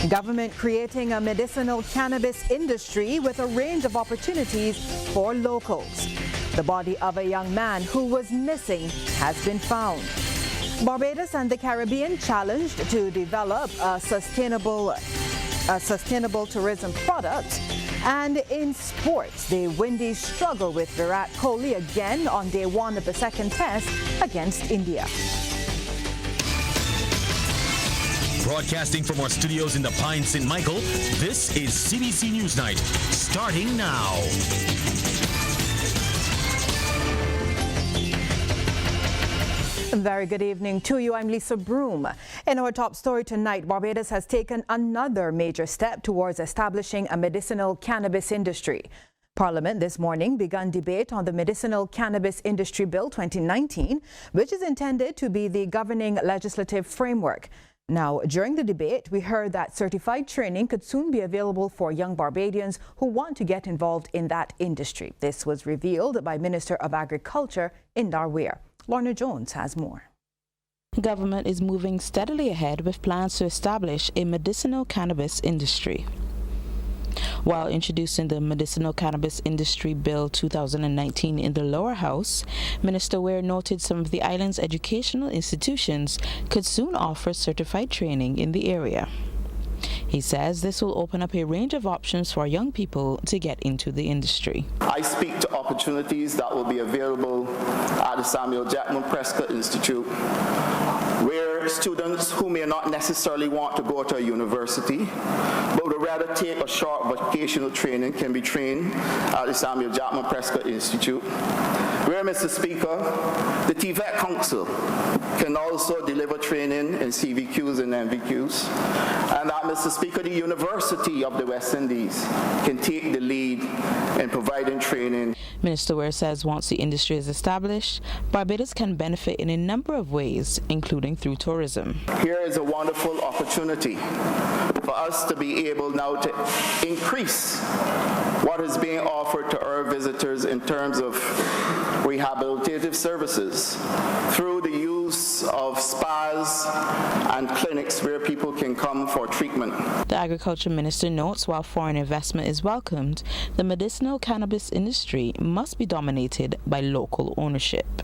Government creating a medicinal cannabis industry with a range of opportunities for locals. The body of a young man who was missing has been found. Barbados and the Caribbean challenged to develop a sustainable tourism product. And in sports, the Windies struggle with Virat Kohli again on day one of the second test against India. Broadcasting from our studios in the Pine St. Michael, this is CBC Newsnight, starting now. Very good evening to you. I'm Lisa Broom. In our top story tonight, Barbados has taken another major step towards establishing a medicinal cannabis industry. Parliament this morning began debate on the Medicinal Cannabis Industry Bill 2019, which is intended to be the governing legislative framework. Now, during the debate, we heard that certified training could soon be available for young Barbadians who want to get involved in that industry. This was revealed by Minister of Agriculture Indar Weir. Lorna Jones has more. The government is moving steadily ahead with plans to establish a medicinal cannabis industry. While introducing the Medicinal Cannabis Industry Bill 2019 in the lower house, Minister Weir noted some of the island's educational institutions could soon offer certified training in the area. He says this will open up a range of options for young people to get into the industry. I speak to opportunities that will be available at the Samuel Jackman Prescott Institute, where students who may not necessarily want to go to a university, but would rather take a short vocational training, can be trained at the Samuel Jackman Prescott Institute, where, Mr. Speaker, the TVET Council can also deliver training in CVQs and MVQs, and that, Mr. Speaker, the University of the West Indies can take the lead in providing training. Minister Weir says once the industry is established, Barbados can benefit in a number of ways, including through tourism. Here is a wonderful opportunity for us to be able now to increase what is being offered to our visitors in terms of rehabilitative services through the use of spas and clinics where people can come for treatment. The Agriculture Minister notes while foreign investment is welcomed, the medicinal cannabis industry must be dominated by local ownership.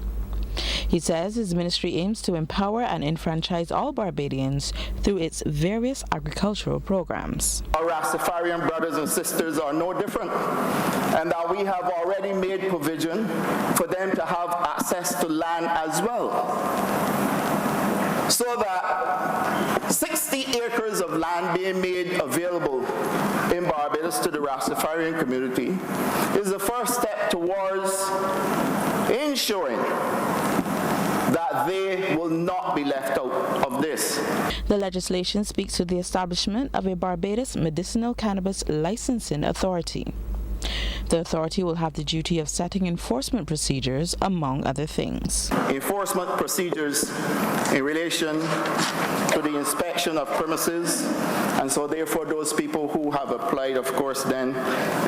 He says his ministry aims to empower and enfranchise all Barbadians through its various agricultural programs. Our Rastafarian brothers and sisters are no different, and that we have already made provision for them to have access to land as well. So that 60 acres of land being made available in Barbados to the Rastafarian community is the first step towards ensuring that they will not be left out of this. The legislation speaks to the establishment of a Barbados Medicinal Cannabis Licensing Authority. The authority will have the duty of setting enforcement procedures, among other things. Enforcement procedures in relation to the inspection of premises, and so therefore those people who have applied, of course, then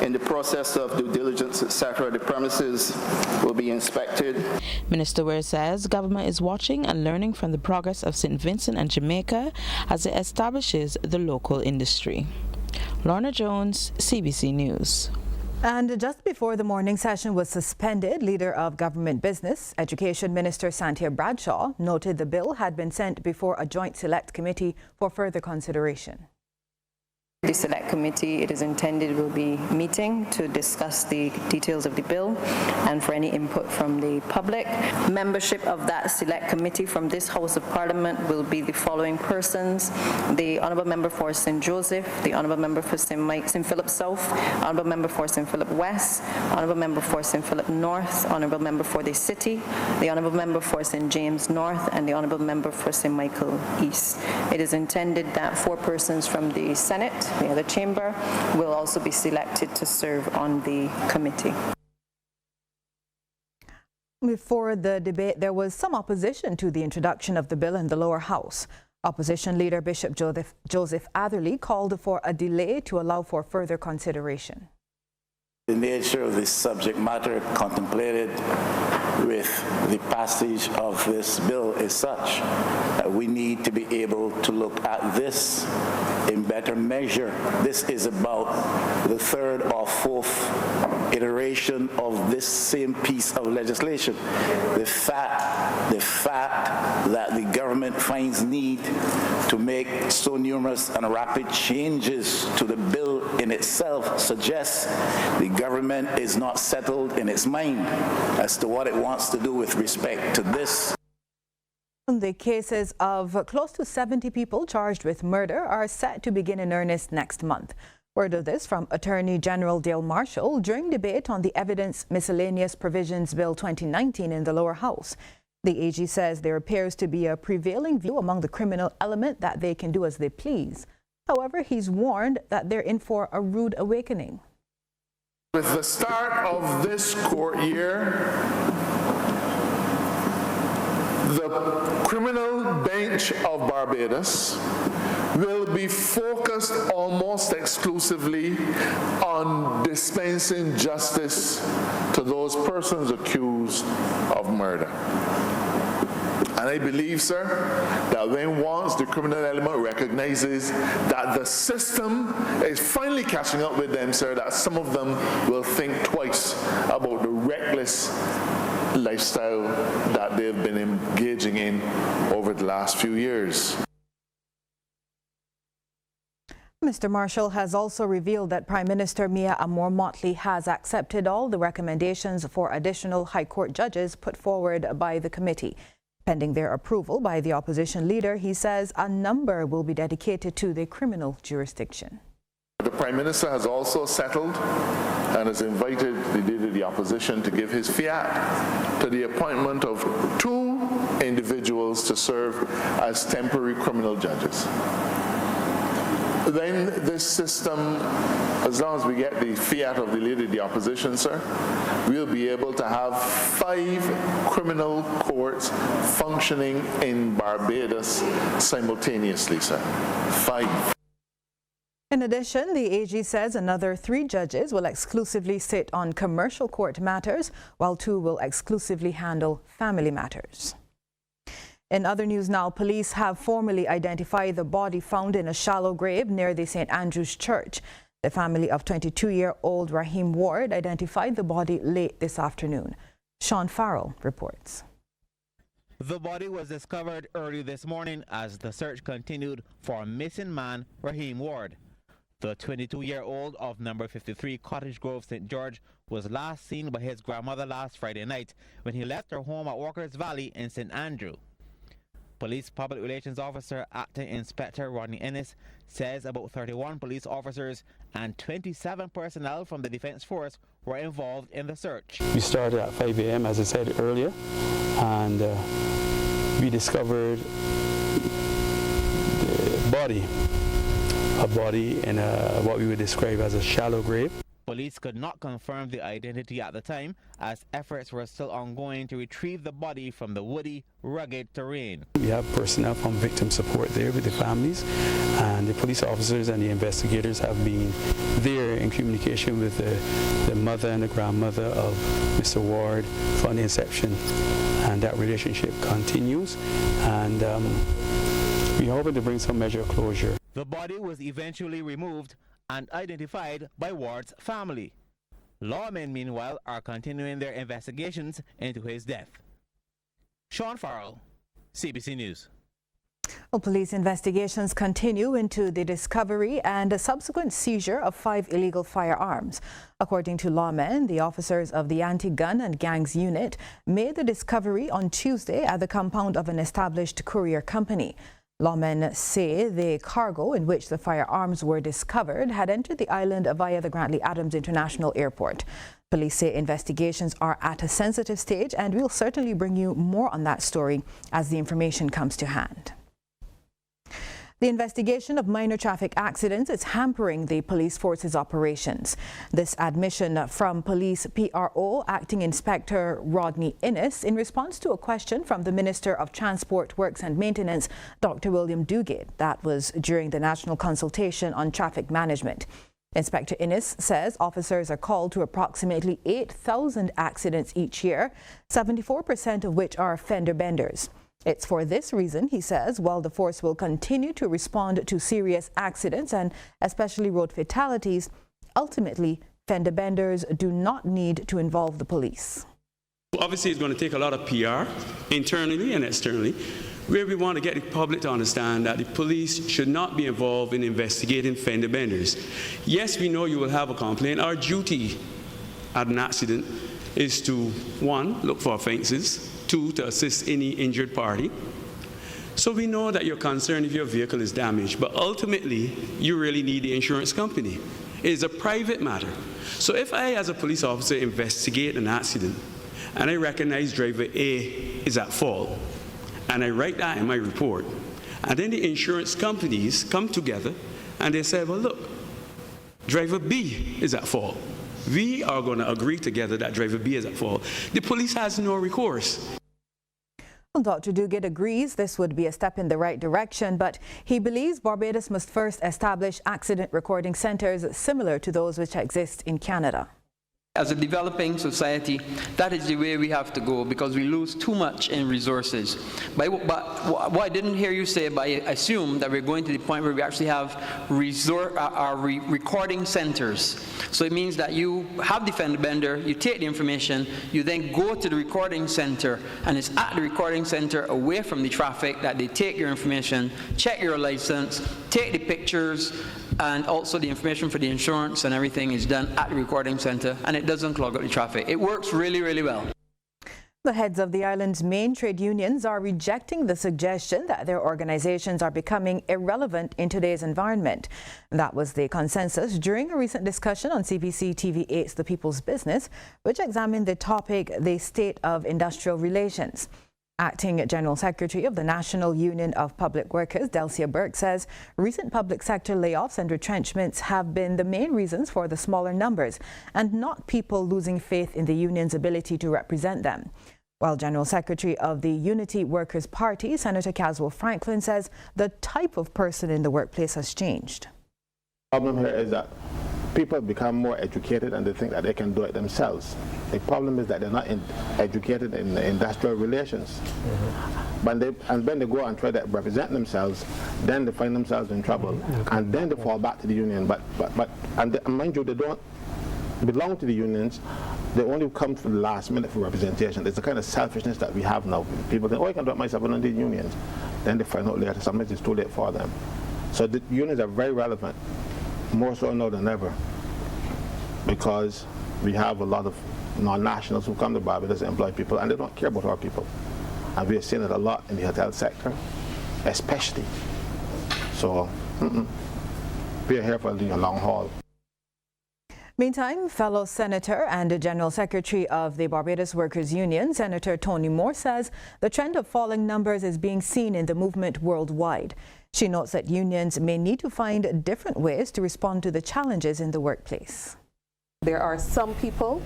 in the process of due diligence, etc., the premises will be inspected. Minister Weir says government is watching and learning from the progress of St. Vincent and Jamaica as it establishes the local industry. Lorna Jones, CBC News. And just before the morning session was suspended, Leader of Government Business, Education Minister Santia Bradshaw, noted the bill had been sent before a joint select committee for further consideration. The Select Committee, it is intended, will be meeting to discuss the details of the bill and for any input from the public. Membership of that Select Committee from this House of Parliament will be the following persons: the Honourable Member for St. Joseph, the Honourable Member for St. Philip South, Honourable Member for St. Philip West, Honourable Member for St. Philip North, Honourable Member for the City, the Honourable Member for St. James North, and the Honourable Member for St. Michael East. It is intended that 4 persons from the Senate, the other chamber, will also be selected to serve on the committee. Before the debate, there was some opposition to the introduction of the bill in the lower house. Opposition leader Bishop Joseph Atherley called for a delay to allow for further consideration. The nature of this subject matter contemplated with the passage of this bill is such that we need to be able to look at this in better measure. This is about the third or fourth iteration of this same piece of legislation. The fact that the government finds need to make so numerous and rapid changes to the bill in itself suggests the government is not settled in its mind as to what it wants to do with respect to this. The cases of close to 70 people charged with murder are set to begin in earnest next month. Word of this from Attorney General Dale Marshall during debate on the Evidence Miscellaneous Provisions Bill 2019 in the lower house. The AG says there appears to be a prevailing view among the criminal element that they can do as they please. However, he's warned that they're in for a rude awakening. With the start of this court year, the criminal bench of Barbados will be focused almost exclusively on dispensing justice to those persons accused of murder. And I believe, sir, that when once the criminal element recognizes that the system is finally catching up with them, sir, that some of them will think twice about the reckless lifestyle that they've been engaging in over the last few years. Mr. Marshall has also revealed that Prime Minister Mia Amor-Motley has accepted all the recommendations for additional High Court judges put forward by the committee. Pending their approval by the opposition leader, he says a number will be dedicated to the criminal jurisdiction. The Prime Minister has also settled and has invited the leader of the opposition to give his fiat to the appointment of 2 individuals to serve as temporary criminal judges. Then this system, as long as we get the fiat of the leader of the opposition, sir, we'll be able to have 5 criminal courts functioning in Barbados simultaneously, sir. 5. In addition, the AG says another 3 judges will exclusively sit on commercial court matters, while 2 will exclusively handle family matters. In other news now, police have formally identified the body found in a shallow grave near the St. Andrew's Church. The family of 22-year-old Raheem Ward identified the body late this afternoon. Sean Farrell reports. The body was discovered early this morning as the search continued for missing man Raheem Ward. The 22-year-old of number 53 Cottage Grove, St. George, was last seen by his grandmother last Friday night when he left her home at Walker's Valley in St. Andrew. Police Public Relations Officer Acting Inspector Rodney Ennis says about 31 police officers and 27 personnel from the Defence Force were involved in the search. We started at 5 a.m. as I said earlier, and we discovered the body, a body in what we would describe as a shallow grave. Police could not confirm the identity at the time, as efforts were still ongoing to retrieve the body from the woody, rugged terrain. We have personnel from victim support there with the families, and the police officers and the investigators have been there in communication with the mother and the grandmother of Mr. Ward from the inception, and that relationship continues, and we're hoping to bring some measure of closure. The body was eventually removed and identified by Ward's family. Lawmen, meanwhile, are continuing their investigations into his death. Sean Farrell, CBC News. Well, police investigations continue into the discovery and a subsequent seizure of 5 illegal firearms. According to lawmen, the officers of the Anti-Gun and Gangs Unit made the discovery on Tuesday at the compound of an established courier company. Lawmen say the cargo in which the firearms were discovered had entered the island via the Grantley Adams International Airport. Police say investigations are at a sensitive stage, and we'll certainly bring you more on that story as the information comes to hand. The investigation of minor traffic accidents is hampering the police force's operations. This admission from Police PRO Acting Inspector Rodney Ennis in response to a question from the Minister of Transport, Works and Maintenance, Dr. William Dugate. That was during the national consultation on traffic management. Inspector Innes says officers are called to approximately 8,000 accidents each year, 74% of which are fender benders. It's for this reason, he says, while the force will continue to respond to serious accidents and especially road fatalities, ultimately, fender benders do not need to involve the police. Obviously, it's going to take a lot of PR, internally and externally, where we want to get the public to understand that the police should not be involved in investigating fender benders. Yes, we know you will have a complaint. Our duty at an accident is to, 1, look for offenses, 2, to assist any injured party. So we know that you're concerned if your vehicle is damaged, but ultimately, you really need the insurance company. It is a private matter. So if I, as a police officer, investigate an accident, and I recognize driver A is at fault, and I write that in my report, and then the insurance companies come together and they say, well, look, driver B is at fault. We are going to agree together that driver B is at fault. The police has no recourse. Well, Dr. Duguid agrees this would be a step in the right direction, but he believes Barbados must first establish accident recording centers similar to those which exist in Canada. As a developing society, that is the way we have to go because we lose too much in resources. But what I didn't hear you say, but I assume that we're going to the point where we actually have recording centers. So it means that you have the fender bender, you take the information, you then go to the recording center, and it's at the recording center away from the traffic that they take your information, check your license, take the pictures, and also the information for the insurance and everything is done at the recording center, and it doesn't clog up the traffic. It works really, really well. The heads of the island's main trade unions are rejecting the suggestion that their organizations are becoming irrelevant in today's environment. That was the consensus during a recent discussion on CBC TV8's The People's Business, which examined the topic, the state of industrial relations. Acting General Secretary of the National Union of Public Workers, Delcia Burke, says recent public sector layoffs and retrenchments have been the main reasons for the smaller numbers and not people losing faith in the union's ability to represent them. While General Secretary of the Unity Workers' Party, Senator Caswell Franklin, says the type of person in the workplace has changed. The problem here is that people become more educated and they think that they can do it themselves. The problem is that they're not educated in the industrial relations. When they go and try to represent themselves, then they find themselves in trouble, and then they fall back to the union. And mind you, they don't belong to the unions. They only come for the last minute for representation. It's the kind of selfishness that we have now. People think, oh, I can do it myself, and the unions. Then they find out later, sometimes it's too late for them. So the unions are very relevant, more so now than ever, because we have a lot of non-nationals who come to Barbados and employ people, and they don't care about our people. And we are seeing it a lot in the hotel sector, especially. So we are here for the long haul. Meantime, fellow Senator and General Secretary of the Barbados Workers Union, Senator Tony Moore, says the trend of falling numbers is being seen in the movement worldwide. She notes that unions may need to find different ways to respond to the challenges in the workplace. There are some people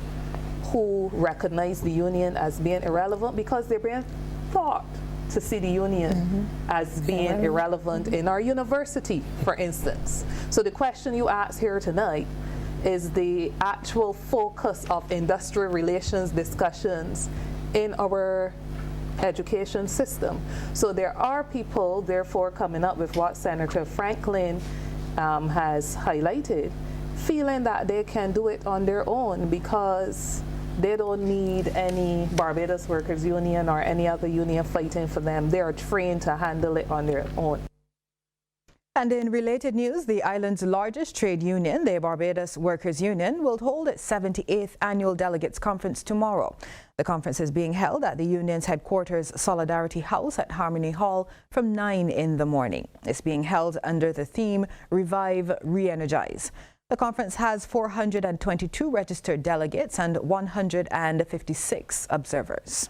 who recognize the union as being irrelevant because they're being taught to see the union as being irrelevant in our university, for instance. So the question you asked here tonight is the actual focus of industrial relations discussions in our education system. So there are people, therefore, coming up with what Senator Franklin has highlighted, feeling that they can do it on their own because they don't need any Barbados Workers Union or any other union fighting for them. They are trained to handle it on their own. And in related news, the island's largest trade union, the Barbados Workers Union, will hold its 78th annual delegates conference tomorrow. The conference is being held at the union's headquarters Solidarity House at Harmony Hall from 9 in the morning. It's being held under the theme Revive, Re-energize. The conference has 422 registered delegates and 156 observers.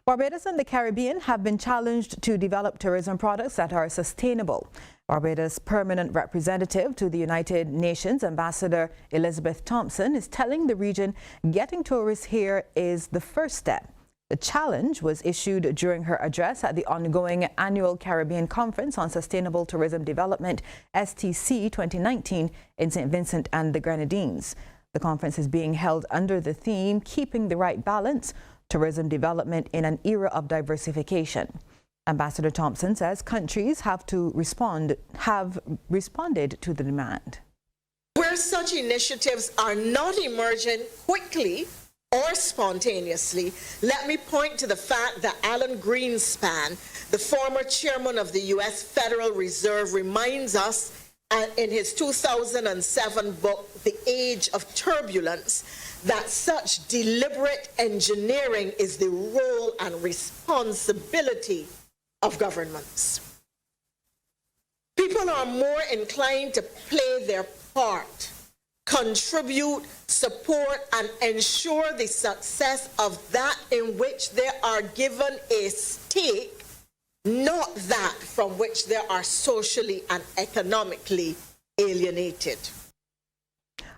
Barbados and the Caribbean have been challenged to develop tourism products that are sustainable. Barbados' permanent representative to the United Nations, Ambassador Elizabeth Thompson, is telling the region getting tourists here is the first step. The challenge was issued during her address at the ongoing annual Caribbean Conference on Sustainable Tourism Development, STC 2019, in St. Vincent and the Grenadines. The conference is being held under the theme, Keeping the Right Balance, Tourism Development in an Era of Diversification. Ambassador Thompson says countries have responded to the demand. Where such initiatives are not emerging quickly or spontaneously, let me point to the fact that Alan Greenspan, the former chairman of the U.S. Federal Reserve, reminds us in his 2007 book, The Age of Turbulence, that such deliberate engineering is the role and responsibility of governments. People are more inclined to play their part, contribute, support, and ensure the success of that in which they are given a stake, not that from which they are socially and economically alienated.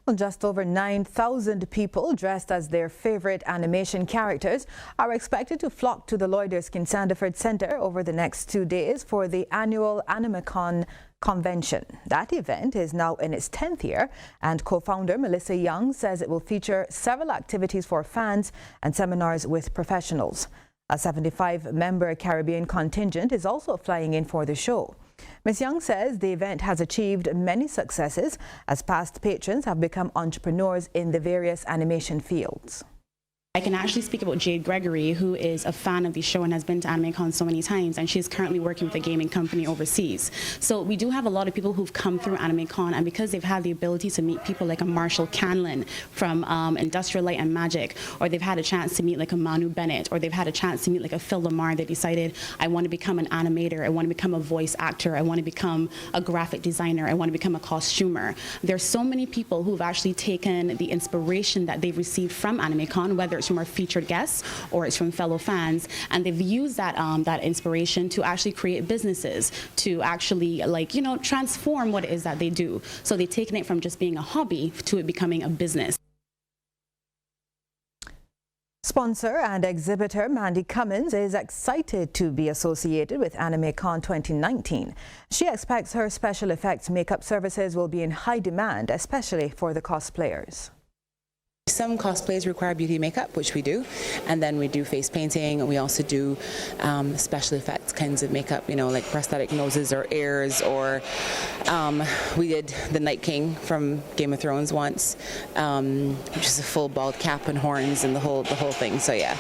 Well, just over 9,000 people dressed as their favorite animation characters are expected to flock to the Lloyd Erskine Sandiford Center over the next 2 days for the annual AnimeCon convention. That event is now in its 10th year, and co-founder Melissa Young says it will feature several activities for fans and seminars with professionals. A 75-member Caribbean contingent is also flying in for the show. Ms. Young says the event has achieved many successes as past patrons have become entrepreneurs in the various animation fields. I can actually speak about Jade Gregory, who is a fan of the show and has been to AnimeCon so many times, and she's currently working with a gaming company overseas. So we do have a lot of people who've come through AnimeCon, and because they've had the ability to meet people like a Marshall Canlin from Industrial Light and Magic, or they've had a chance to meet like a Manu Bennett, or they've had a chance to meet like a Phil Lamar, they decided, I want to become an animator, I want to become a voice actor, I want to become a graphic designer, I want to become a costumer. There's so many people who've actually taken the inspiration that they've received from AnimeCon, whether it's from our featured guests or it's from fellow fans, and they've used that that inspiration to actually create businesses, to actually transform what it is that they do. So they've taken it from just being a hobby to it becoming a business. Sponsor and exhibitor Mandy Cummins is excited to be associated with AnimeCon 2019. She expects her special effects makeup services will be in high demand, especially for the cosplayers. Some cosplays require beauty makeup, which we do, and then we do face painting. We also do special effects kinds of makeup, like prosthetic noses or ears, or we did the Night King from Game of Thrones once, which is a full bald cap and horns and the whole thing. So yeah.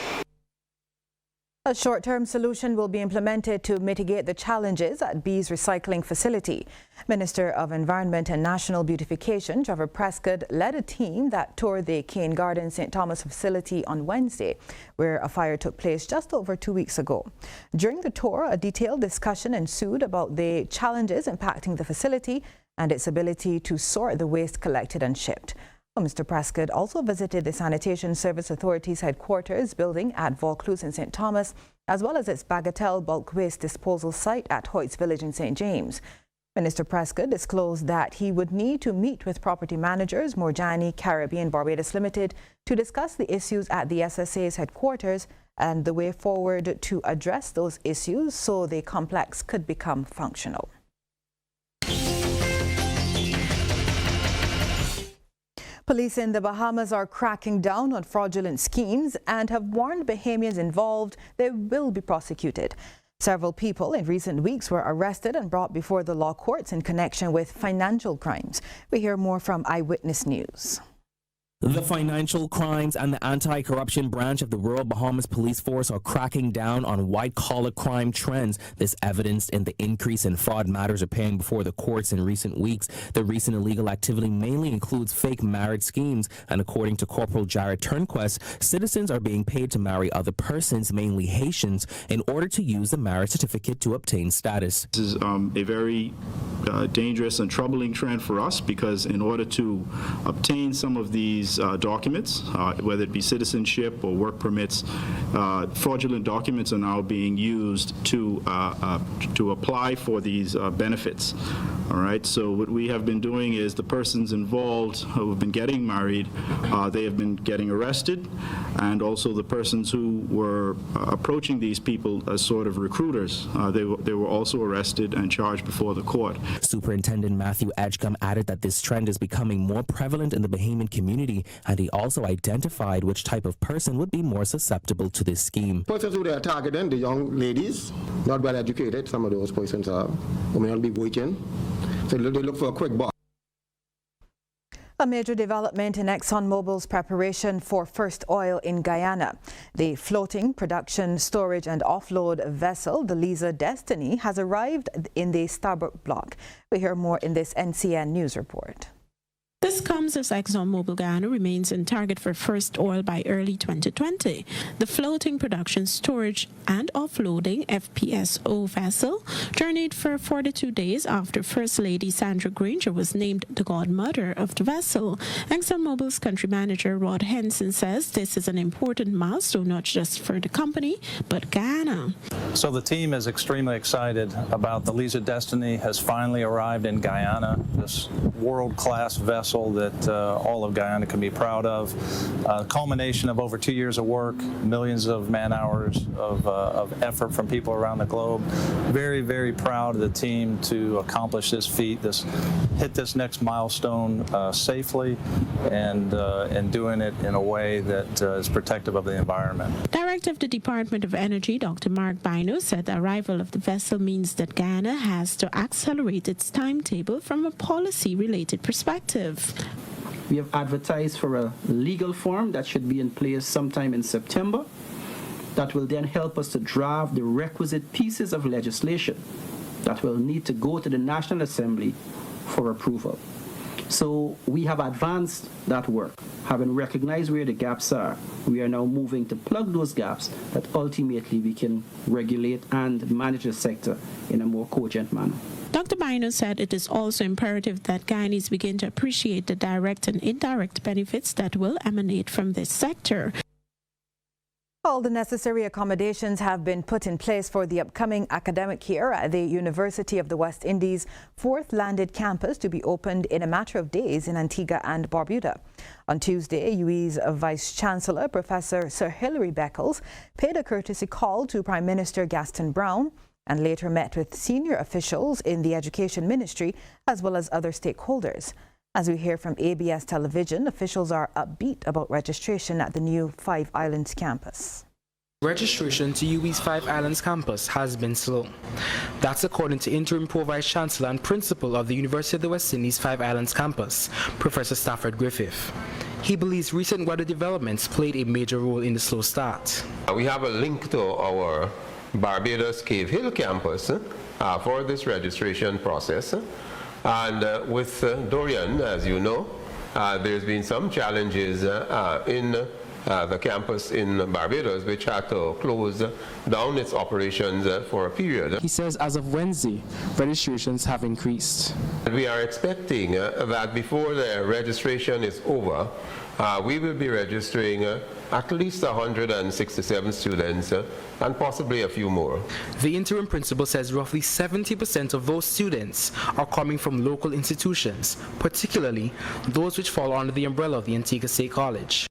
A short-term solution will be implemented to mitigate the challenges at B's recycling facility. Minister of Environment and National Beautification, Trevor Prescott, led a team that toured the Cane Garden St. Thomas facility on Wednesday, where a fire took place just over 2 weeks ago. During the tour, a detailed discussion ensued about the challenges impacting the facility and its ability to sort the waste collected and shipped. Mr. Prescott also visited the Sanitation Service Authority's headquarters building at Vaucluse in St. Thomas, as well as its Bagatelle bulk waste disposal site at Hoyts Village in St. James. Minister Prescott disclosed that he would need to meet with property managers Morjani Caribbean Barbados Limited to discuss the issues at the SSA's headquarters and the way forward to address those issues so the complex could become functional. Police in the Bahamas are cracking down on fraudulent schemes and have warned Bahamians involved they will be prosecuted. Several people in recent weeks were arrested and brought before the law courts in connection with financial crimes. We hear more from Eyewitness News. The financial crimes and the anti-corruption branch of the Royal Bahamas Police Force are cracking down on white-collar crime trends. This evidenced in the increase in fraud matters appearing before the courts in recent weeks. The recent illegal activity mainly includes fake marriage schemes, and according to Corporal Jared Turnquest, citizens are being paid to marry other persons, mainly Haitians, in order to use the marriage certificate to obtain status. This is a very dangerous and troubling trend for us, because in order to obtain some of these these documents, whether it be citizenship or work permits. Fraudulent documents are now being used to apply for these benefits. All right, so what we have been doing is the persons involved who have been getting married, they have been getting arrested, and also the persons who were approaching these people as sort of recruiters, they were also arrested and charged before the court. Superintendent Matthew Edgecombe added that this trend is becoming more prevalent in the Bahamian community, and he also identified which type of person would be more susceptible to this scheme. Persons who they are targeting, the young ladies, not well educated, some of those persons are, who may not be working, so they look for a quick buck. A major development in ExxonMobil's preparation for first oil in Guyana. The floating production, storage and offload vessel, the Liza Destiny, has arrived in the Starbuck block. We hear more in this NCN news report. This comes as ExxonMobil Guyana remains on target for first oil by early 2020. The floating production, storage and offloading FPSO vessel journeyed for 42 days after First Lady Sandra Granger was named the godmother of the vessel. ExxonMobil's country manager Rod Henson says this is an important milestone not just for the company but Guyana. So the team is extremely excited about the Liza Destiny has finally arrived in Guyana, this world-class vessel that all of Guyana can be proud of. Culmination of over 2 years of work, millions of man hours of effort from people around the globe. Very, very proud of the team to accomplish this feat, hit this next milestone safely and doing it in a way that is protective of the environment. Director of the Department of Energy, Dr. Mark Bino, said the arrival of the vessel means that Guyana has to accelerate its timetable from a policy-related perspective. We have advertised for a legal form that should be in place sometime in September that will then help us to draft the requisite pieces of legislation that will need to go to the National Assembly for approval. So we have advanced that work. Having recognized where the gaps are, we are now moving to plug those gaps that ultimately we can regulate and manage the sector in a more cogent manner. Dr. Bino said it is also imperative that Guyanese begin to appreciate the direct and indirect benefits that will emanate from this sector. All the necessary accommodations have been put in place for the upcoming academic year at the University of the West Indies' fourth landed campus to be opened in a matter of days in Antigua and Barbuda. On Tuesday, UWI's Vice-Chancellor, Professor Sir Hilary Beckles, paid a courtesy call to Prime Minister Gaston Brown and later met with senior officials in the Education Ministry as well as other stakeholders. As we hear from ABS Television, officials are upbeat about registration at the new Five Islands campus. Registration to UWI's Five Islands campus has been slow. That's according to Interim Pro-Vice-Chancellor and Principal of the University of the West Indies Five Islands campus, Professor Stafford Griffith. He believes recent weather developments played a major role in the slow start. We have a link to our Barbados Cave Hill campus for this registration process. And with Dorian, as you know, there's been some challenges in the campus in Barbados, which had to close down its operations for a period. He says as of Wednesday, registrations have increased. We are expecting that before the registration is over, we will be registering at least 167 students and possibly a few more. The interim principal says roughly 70% of those students are coming from local institutions, particularly those which fall under the umbrella of the Antigua State College.